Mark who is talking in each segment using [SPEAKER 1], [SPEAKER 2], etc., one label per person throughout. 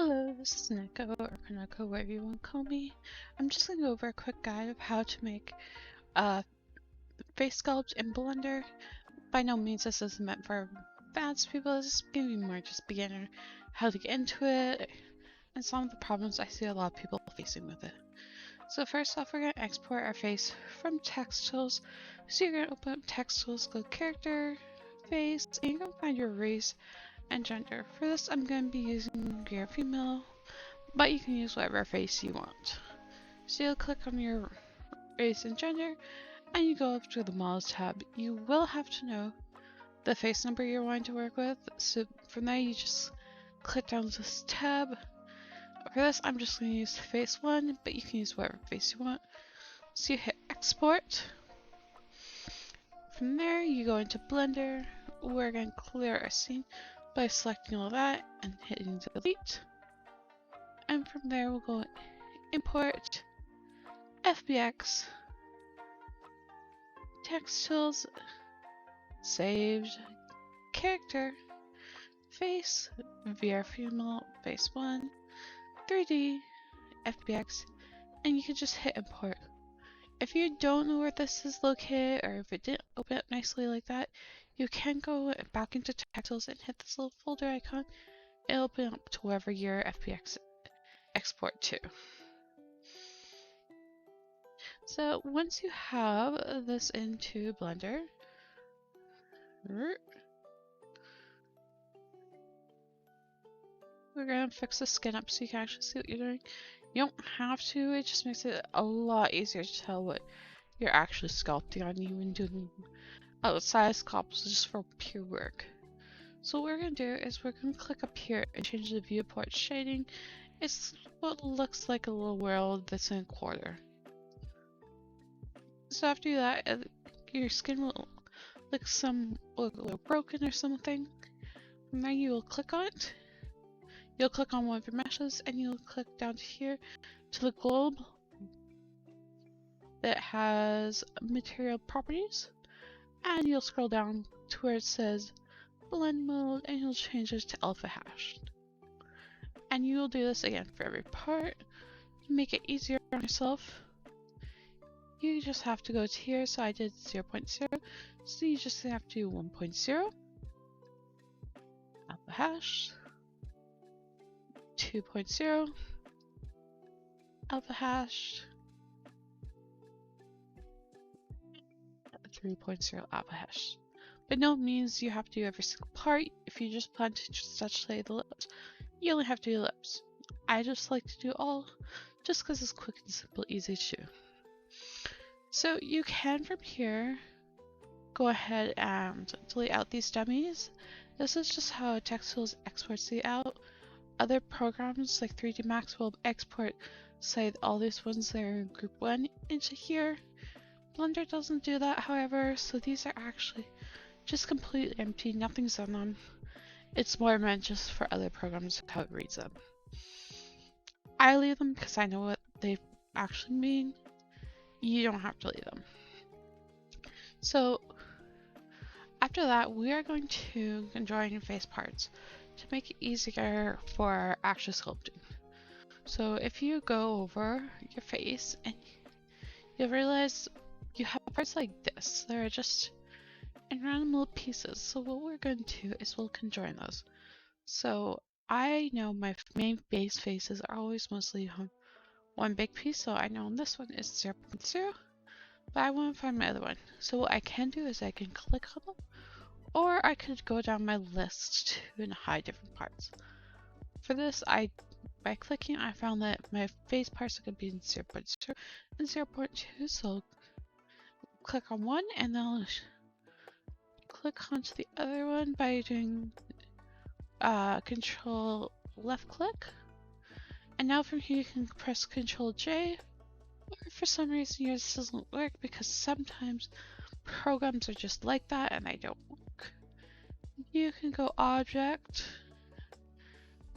[SPEAKER 1] Hello, this is Neko, or Kaneko, whatever you want to call me. I'm just going to go over a quick guide of how to make a face sculpt in Blender. By no means this is meant for advanced people, this is going to be more just beginner, how to get into it, and some of the problems I see a lot of people facing with it. So first off, we're going to export our face from text tools. So you're going to open up text tools, go character, face, and you're going to find your race and gender. For this, I'm going to be using your female, but you can use whatever face you want. So you'll click on your race and gender, and you go up to the models tab. You will have to know the face number you're wanting to work with, so from there you just click down this tab. For this, I'm just going to use face 1, but you can use whatever face you want. So you hit export. From there, you go into Blender. We're going to clear our scene by selecting all that and hitting delete. And from there, we'll go import, FBX, text tools, saved, character, face, VR female, face 1, 3D, FBX, and you can just hit import. If you don't know where this is located, or if it didn't open up nicely like that, you can go back into text tools and hit this little folder icon. It'll open up to wherever your FBX export to. So once you have this into Blender, we're going to fix the skin up so you can actually see what you're doing. You don't have to, it just makes it a lot easier to tell what you're actually sculpting on, even doing outside sculpts just for pure work. So what we're going to do is we're going to click up here and change the viewport shading. It's what looks like a little world that's in a quarter. So after you do that, your skin will look a little broken or something. From there you will click on it. You'll click on one of your meshes and you'll click down to here to the globe that has material properties, and you'll scroll down to where it says blend mode and you'll change it to alpha hash. And you will do this again for every part. To make it easier on yourself, you just have to go to here. So I did 0.0, so you just have to do 1.0 alpha hash, 2.0 alpha hash, 3.0 alpha hash. By no means you have to do every single part. If you just plan to just say the lips, you only have to do lips. I just like to do all just because it's quick and simple, easy to do. So you can from here go ahead and delete out these dummies. This is just how text tools exports the out. Other programs like 3D Max will export, say, all these ones that are in group 1 into here. Blender doesn't do that, however, so these are actually just completely empty, nothing's on them. It's more meant just for other programs how it reads them. I leave them because I know what they actually mean. You don't have to leave them. So after that, we are going to join face parts to make it easier for actual sculpting. So if you go over your face and you'll realize you have parts like this. They're just in random little pieces. So what we're going to do is we'll conjoin those. So I know my main base faces are always mostly one big piece. So I know this one is 0.0, but I want to find my other one. So what I can do is I can click on them, or I could go down my list and hide different parts. For this, by clicking, I found that my face parts are going to be in 0.0 and 0.2. So click on one and then I'll click onto the other one by doing control left click, and now from here you can press control J, or if for some reason yours doesn't work because sometimes programs are just like that and they don't work, you can go object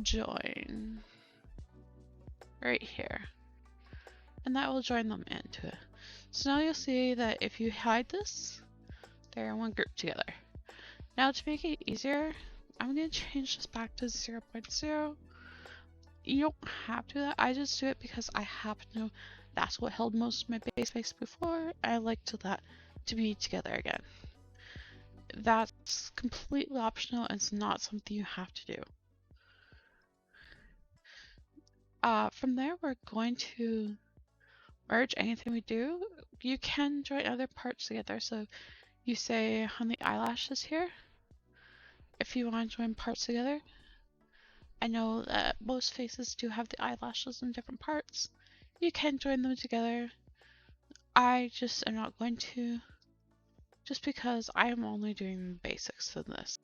[SPEAKER 1] join right here and that will join them into it. So now you'll see that if you hide this, they're in one group together. Now to make it easier, I'm going to change this back to 0.0 You don't have to do that. I just do it because I happen to know that's what held most of my base face before. I like that to be together again. That's completely optional and it's not something you have to do. From there, we're going to merge anything we do. You can join other parts together. So you say on the eyelashes here, if you want to join parts together. I know that most faces do have the eyelashes in different parts. You can join them together. I just am not going to, just because I am only doing the basics of this.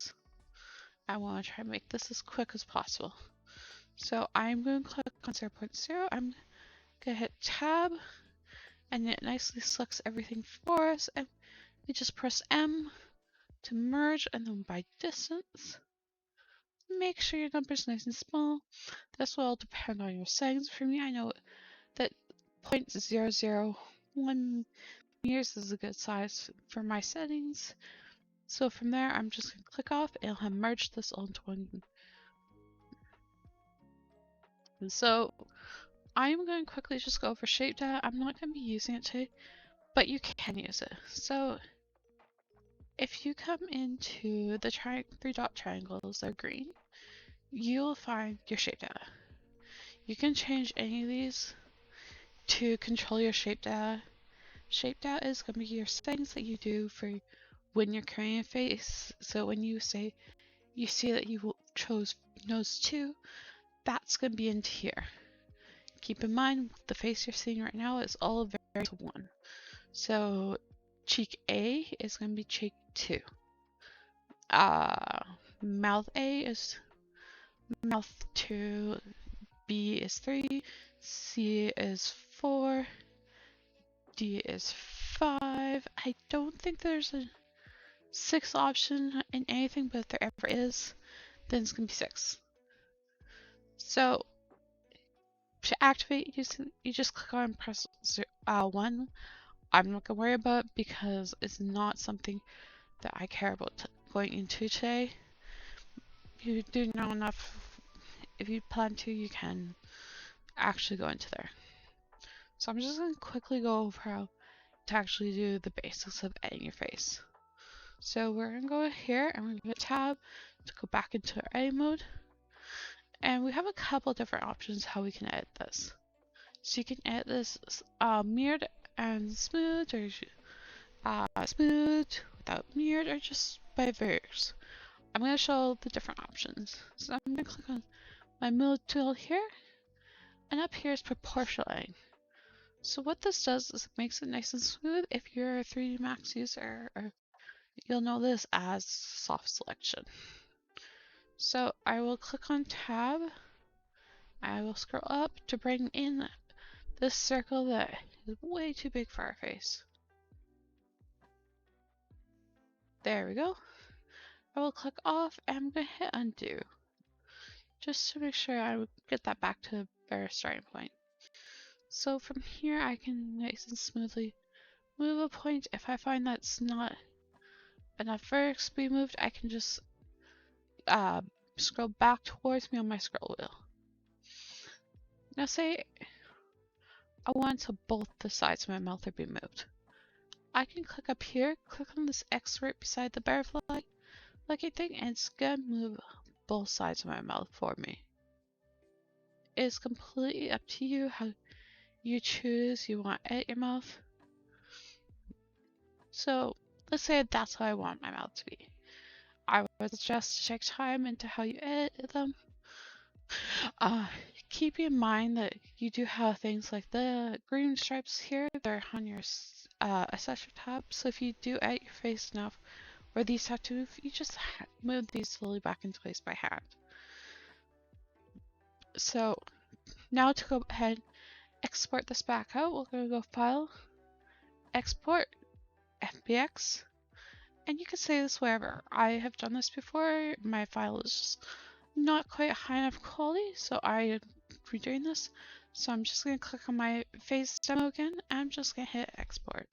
[SPEAKER 1] I want to try and make this as quick as possible. So I'm going to click on 0.0. I'm going to hit tab and it nicely selects everything for us. And we just press M to merge and then by distance. Make sure your number's nice and small. This will all depend on your settings. For me, I know that 0.001 meters is a good size for my settings. So from there, I'm just going to click off and I'll have merged this all into one. And so I'm going to quickly just go over shape data. I'm not going to be using it today, but you can use it. So if you come into the three dot triangles that are green, you'll find your shape data. You can change any of these to control your shape data. Shape data is going to be your settings that you do for when you're creating a face. So when you say you see that you chose nose 2, that's going to be into here. Keep in mind the face you're seeing right now is all very 1. So cheek A is going to be cheek 2. Mouth A is mouth 2. B is 3. C is 4. D is 5. I don't think there's a 6 option in anything, but if there ever is, then it's going to be 6. So to activate, you just click on press 1. I'm not going to worry about it because it's not something that I care about going into today. You do know enough. If you plan to, you can actually go into there. So I'm just going to quickly go over how to actually do the basics of editing your face. So we're going to go here and we're going to hit tab to go back into our edit mode. And we have a couple different options how we can edit this. So you can edit this mirrored and smooth, or smooth without mirrored, or just by various. I'm going to show the different options. So I'm going to click on my middle tool here, and up here is proportionaling. So what this does is it makes it nice and smooth. If you're a 3D Max user, or you'll know this as soft selection. So I will click on tab. I will scroll up to bring in this circle that is way too big for our face. There we go. I will click off and I'm going to hit undo. Just to make sure I would get that back to the very starting point. So from here I can nice and smoothly move a point. If I find that's not enough vertex to be moved, I can just scroll back towards me on my scroll wheel. Now say I want to both the sides of my mouth are being moved. I can click up here, click on this X right beside the butterfly looking thing, and it's gonna move both sides of my mouth for me. It's completely up to you how you choose you want to edit your mouth. So let's say that's how I want my mouth to be. I would suggest to take time into how you edit them. Keep in mind that you do have things like the green stripes here. They're on your accessory tab. So if you do edit your face enough where these have to move, you just move these slowly back into place by hand. So now to go ahead, export this back out, we're going to go File, Export, FBX, and you can save this wherever. I have done this before. My file is just not quite high enough quality, so I am redoing this. So I'm just going to click on my face demo again, and I'm just going to hit Export.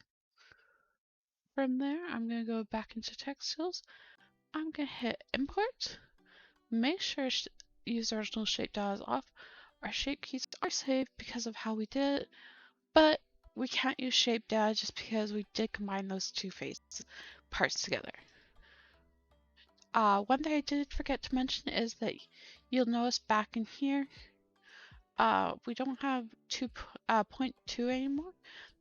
[SPEAKER 1] From there, I'm going to go back into Text Tools. I'm going to hit Import. Make sure use original shape data is off, Our shape keys are saved because of how we did it, but we can't use shape data just because we did combine those two face parts together. One thing I did forget to mention is that you'll notice back in here, we don't have 2.2 anymore.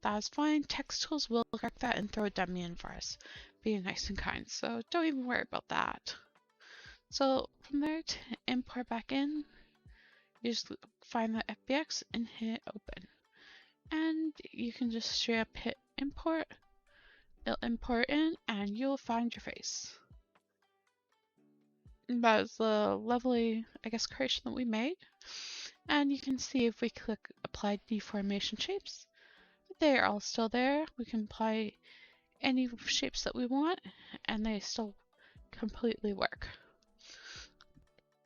[SPEAKER 1] That's fine. Text tools will correct that and throw a dummy in for us, being nice and kind. So don't even worry about that. So from there to import back in, you just find the FBX and hit open. And you can just straight up hit import. It'll import in and you'll find your face. And that is the lovely, I guess, creation that we made. And you can see if we click apply deformation shapes, they are all still there. We can apply any shapes that we want and they still completely work.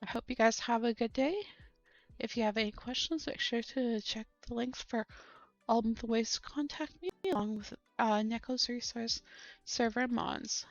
[SPEAKER 1] I hope you guys have a good day. If you have any questions, make sure to check the links for all of the ways to contact me along with Neko's resource server and mods.